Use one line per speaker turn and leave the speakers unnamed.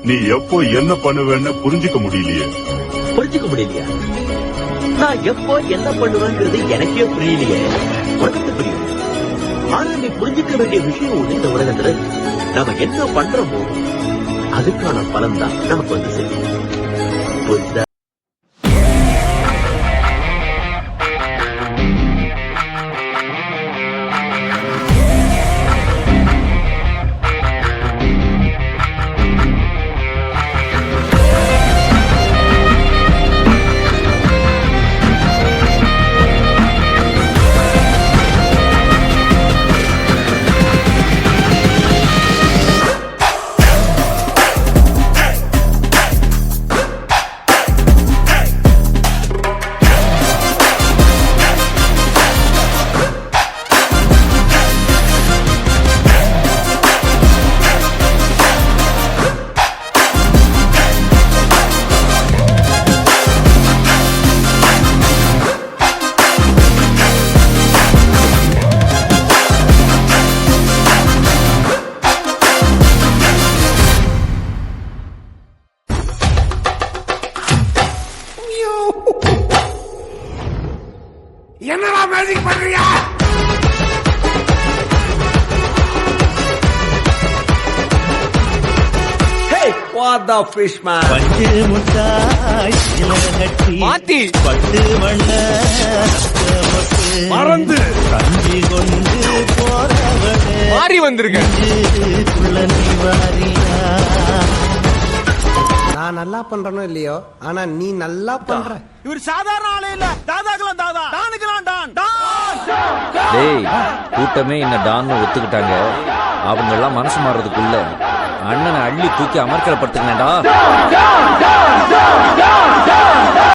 நீ எப்போ என்ன பண்ணுவேன்னு புரிஞ்சுக்க முடியலையே.
புரிஞ்சுக்க முடியலையா? நான் எப்போ என்ன பண்ணுவேங்கிறது எனக்கே புரியலையே. உனக்கு புரியும். ஆனா நீ புரிஞ்சுக்க வேண்டிய விஷயம் ஒண்ணு, இந்த உலகத்துல நாம என்ன பண்றோமோ அதுக்கான பலன் தான் நமக்கு வந்து சேரும். புரியுதா?
என்னடா மேஜிக் பண்றியா?
Hey, what the fish man?
பட்டு முட்டாய் கட்டி
மாத்தி
பட்டு வண்ண
மறந்து
கஞ்சி கொண்டு போறவனே
மாறி வந்திருக்க.
வாரியா.
நான் நல்லா பண்றனோ இல்லையோ, ஆனா நீ நல்லா பண்ற.
இவர் சாதாரண ஆளே இல்ல. தாதாக்கலாம் தாதா, டானுக்கலாம் டான்.
டேய், கூட்டமே என்ன டான்னு ஒத்துக்கிட்டாங்க. அவங்க எல்லாம் மனசு மாறதுக்குள்ள அண்ணனை அள்ளி தூக்கி அமர்க்கலப்படுத்துக்கடா.